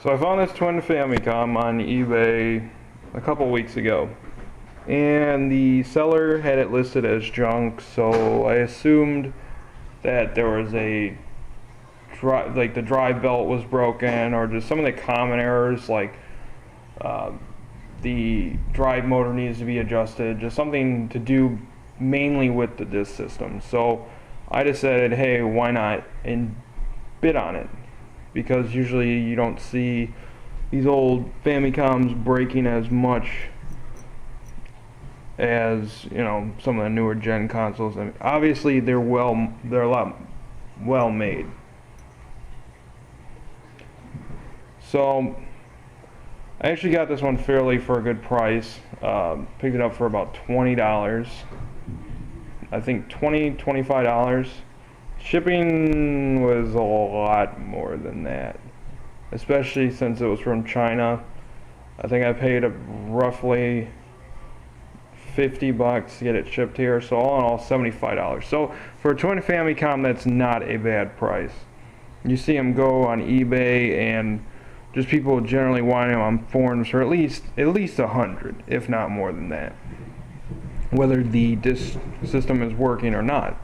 So I found this twin Famicom on eBay a couple weeks ago, and the seller had it listed as junk, so I assumed that there was a the drive belt was broken, or just some of the common errors like the drive motor needs to be adjusted, just something to do mainly with the disk system. So I decided, hey, why not, and bid on it, because usually you don't see these old Famicoms breaking as much as, you know, some of the newer gen consoles. I mean, obviously they're a lot well made. So I actually got this one fairly for a good price. Picked it up for about $20. I think $25. Shipping was a lot more than that, especially since it was from China. I think I paid roughly $50 to get it shipped here, so all in all $75. So for a twin Famicom, that's not a bad price. You see them go on eBay, and just people generally want them on forums for at least 100, if not more than that, whether the disk system is working or not.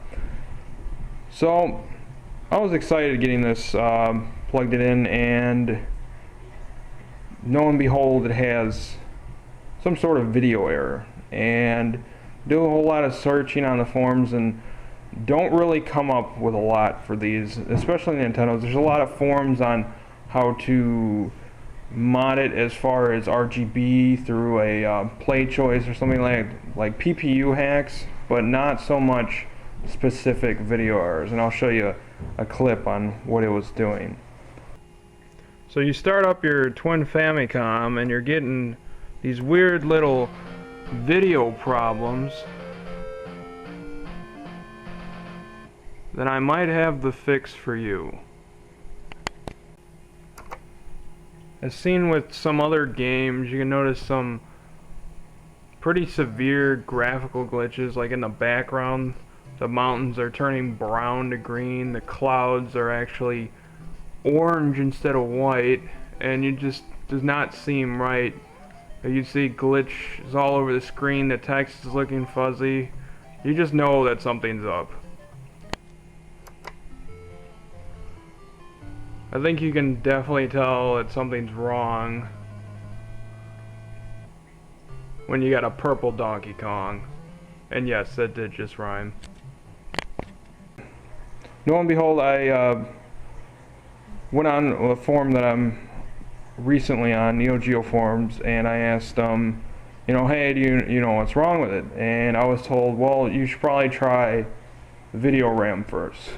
So I was excited getting this, plugged it in, and lo and behold, it has some sort of video error. And do a whole lot of searching on the forums and don't really come up with a lot for these, especially Nintendo's. There's a lot of forums on how to mod it as far as RGB through a play choice or something like PPU hacks, but not so much specific video errors. And I'll show you a clip on what it was doing. So you start up your twin Famicom and you're getting these weird little video problems. Then I might have the fix for you. As seen with some other games, you can notice some pretty severe graphical glitches, like in the background the mountains are turning brown to green, the clouds are actually orange instead of white, and it just does not seem right. You see glitches all over the screen, the text is looking fuzzy. You just know that something's up. I think you can definitely tell that something's wrong when you got a purple Donkey Kong. And yes, that did just rhyme. Lo and behold, I went on a forum that I'm recently on, Neo Geo forums, and I asked them, you know, hey, do you know what's wrong with it? And I was told, well, you should probably try video RAM first.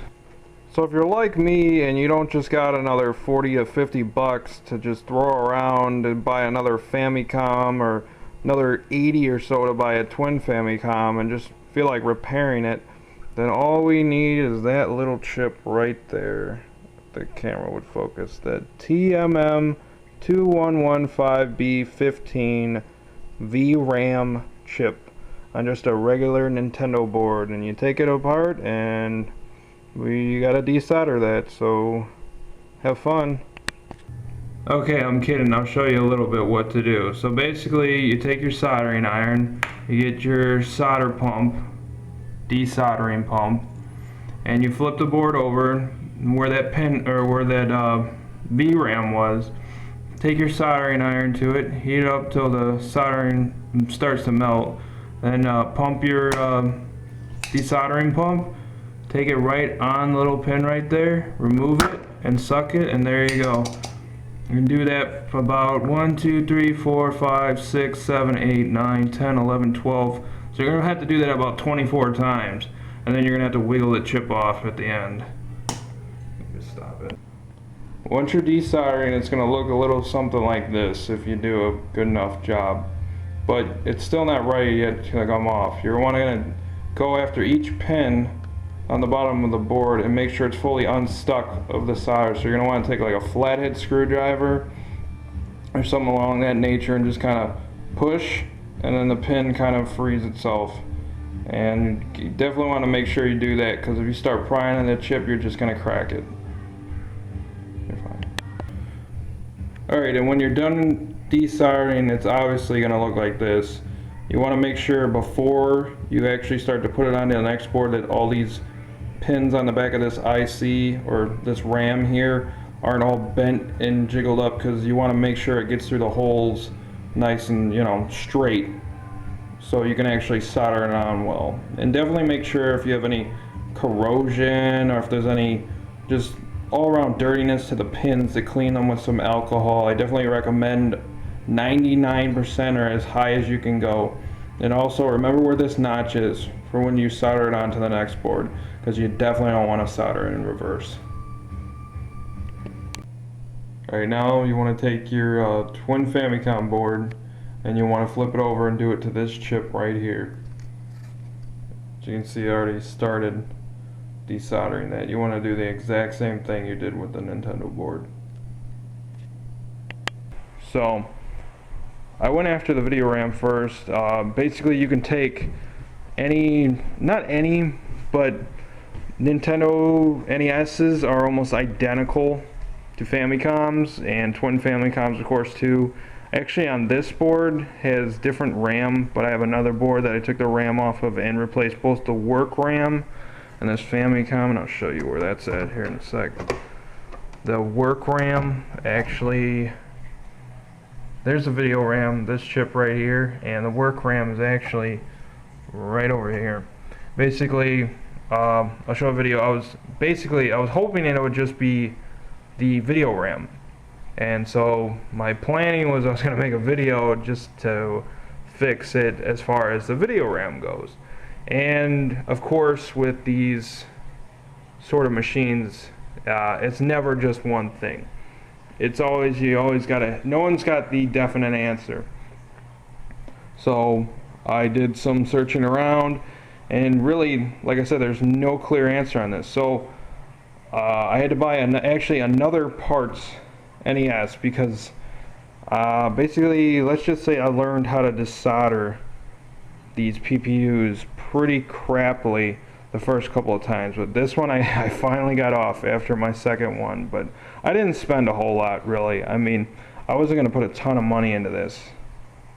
So if you're like me and you don't just got another 40 to 50 bucks to just throw around and buy another Famicom, or another 80 or so to buy a twin Famicom, and just feel like repairing it, then all we need is that little chip right there. If the camera would focus, that TMM 2115B15 VRAM chip on just a regular Nintendo board, and you take it apart and we gotta desolder that, so have fun. Okay, I'm kidding. I'll show you a little bit what to do. So basically, you take your soldering iron, you get your solder pump, desoldering pump, and you flip the board over where that pin, or where that VRAM was. Take your soldering iron to it, heat it up till the soldering starts to melt, then pump your desoldering pump, take it right on the little pin right there, remove it and suck it, and there you go. You can do that for about 1, 2, 3, 4, 5, 6, 7, 8, 9, 10, 11, 12. So you're going to have to do that about 24 times, and then you're going to have to wiggle the chip off at the end. Just stop it. Once you're desoldering, it's going to look a little something like this if you do a good enough job. But it's still not ready yet to come off. You're going to go after each pin on the bottom of the board and make sure it's fully unstuck of the solder. So you're going to want to take like a flathead screwdriver or something along that nature and just kind of push, and then the pin kind of frees itself. And you definitely want to make sure you do that, because if you start prying on the chip, you're just going to crack it. You're fine. Alright, and when you're done desoldering, it's obviously going to look like this. You want to make sure before you actually start to put it onto the next board that all these pins on the back of this IC or this RAM here aren't all bent and jiggled up, because you want to make sure it gets through the holes nice and, you know, straight, so you can actually solder it on well. And definitely make sure if you have any corrosion or if there's any just all around dirtiness to the pins, to clean them with some alcohol. I definitely recommend 99% or as high as you can go. And also remember where this notch is for when you solder it onto the next board, because you definitely don't want to solder it in reverse. Alright, now you want to take your twin Famicom board and you want to flip it over and do it to this chip right here. As you can see, I already started desoldering that. You want to do the exact same thing you did with the Nintendo board. So I went after the video RAM first. Basically you can take any, not any, but Nintendo NES's are almost identical to Famicoms, and twin Famicoms of course too. Actually on this board has different RAM, but I have another board that I took the RAM off of and replaced both the work RAM and this Famicom, and I'll show you where that's at here in a sec. The work RAM, actually, there's the video RAM, this chip right here, and the work RAM is actually right over here. Basically, I'll show a video. I was hoping it would just be the video RAM, and so my planning was I was going to make a video just to fix it as far as the video RAM goes. And of course with these sort of machines, it's never just one thing. It's always, you always gotta, no one's got the definite answer. So I did some searching around, and really, like I said, there's no clear answer on this. So I had to buy actually another parts NES, because basically, let's just say I learned how to desolder these PPUs pretty crappily the first couple of times, but this one I finally got off after my second one. But I didn't spend a whole lot really. I mean, I wasn't going to put a ton of money into this,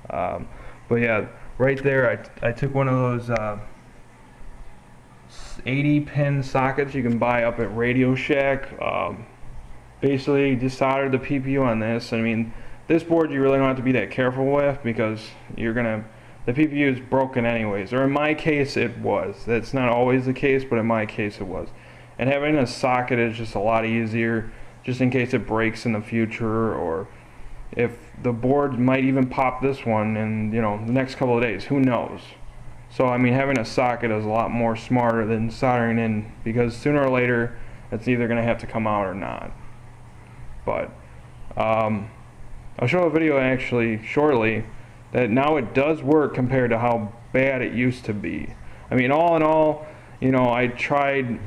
but yeah, right there I took one of those 80 pin sockets you can buy up at Radio Shack. Basically desoldered the PPU on this. I mean, this board you really don't have to be that careful with, because the PPU is broken anyways, or in my case it was. That's not always the case, but in my case it was. And having a socket is just a lot easier, just in case it breaks in the future, or if the board might even pop this one in, you know, the next couple of days, who knows. So I mean, having a socket is a lot more smarter than soldering in, because sooner or later it's either going to have to come out or not. But I'll show a video actually shortly that now it does work compared to how bad it used to be. I mean, all in all, you know, I tried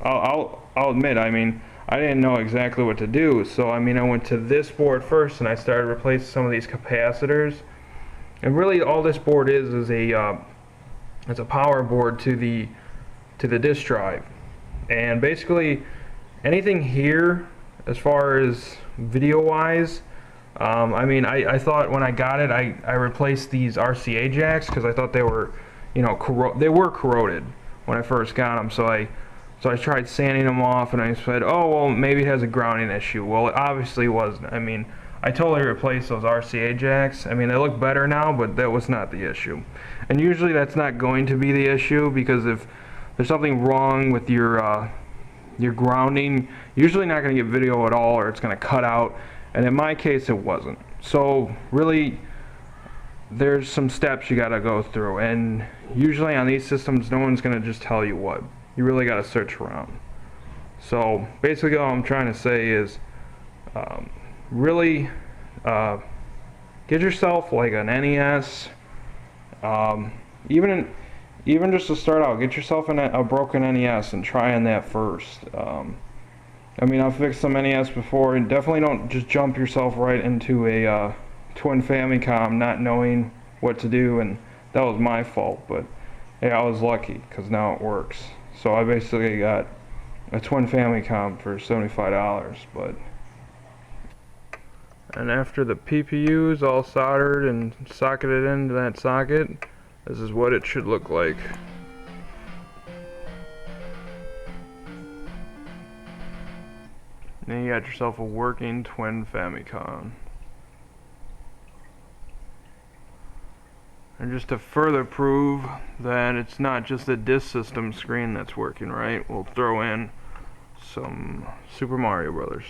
I'll admit, I mean, I didn't know exactly what to do. So I mean, I went to this board first and I started replacing some of these capacitors. And really all this board is it's a power board to the disk drive. And basically anything here as far as video wise, I mean, I thought when I got it, I replaced these RCA jacks because I thought they were, you know, they were corroded when I first got them. So I tried sanding them off, and I said, oh well, maybe it has a grounding issue. Well, it obviously wasn't. I mean, I totally replaced those RCA jacks. I mean, they look better now, but that was not the issue. And usually that's not going to be the issue, because if there's something wrong with your grounding, usually not going to get video at all, or it's going to cut out. And in my case it wasn't. So really there's some steps you got to go through, and usually on these systems no one's going to just tell you what. You really got to search around. So basically all I'm trying to say is really get yourself like an NES, even just to start out, get yourself a broken NES and try on that first. I mean, I've fixed some NES before, and definitely don't just jump yourself right into a twin Famicom not knowing what to do, and that was my fault. But yeah, I was lucky because now it works. So I basically got a twin Famicom for $75, but And after the PPU is all soldered and socketed into that socket, this is what it should look like. Then you got yourself a working twin Famicom. And just to further prove that it's not just the disk system screen that's working right, we'll throw in some Super Mario Brothers.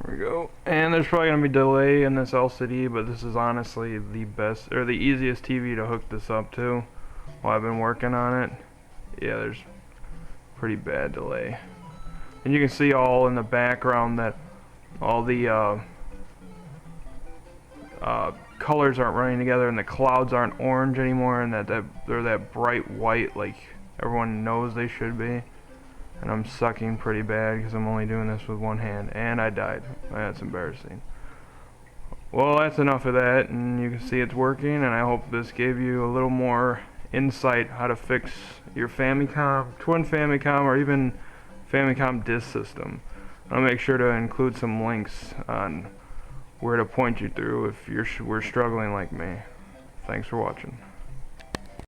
There we go. And there's probably going to be delay in this LCD, but this is honestly the best, or the easiest TV to hook this up to while I've been working on it. Yeah, there's pretty bad delay. And you can see all in the background that all the colors aren't running together, and the clouds aren't orange anymore, and that they're that bright white like everyone knows they should be. And I'm sucking pretty bad because I'm only doing this with one hand, and I died. That's embarrassing. Well, that's enough of that, and you can see it's working, and I hope this gave you a little more insight how to fix your Famicom, twin Famicom, or even Famicom disk system. I'll make sure to include some links on where to point you through if you're struggling like me. Thanks for watching.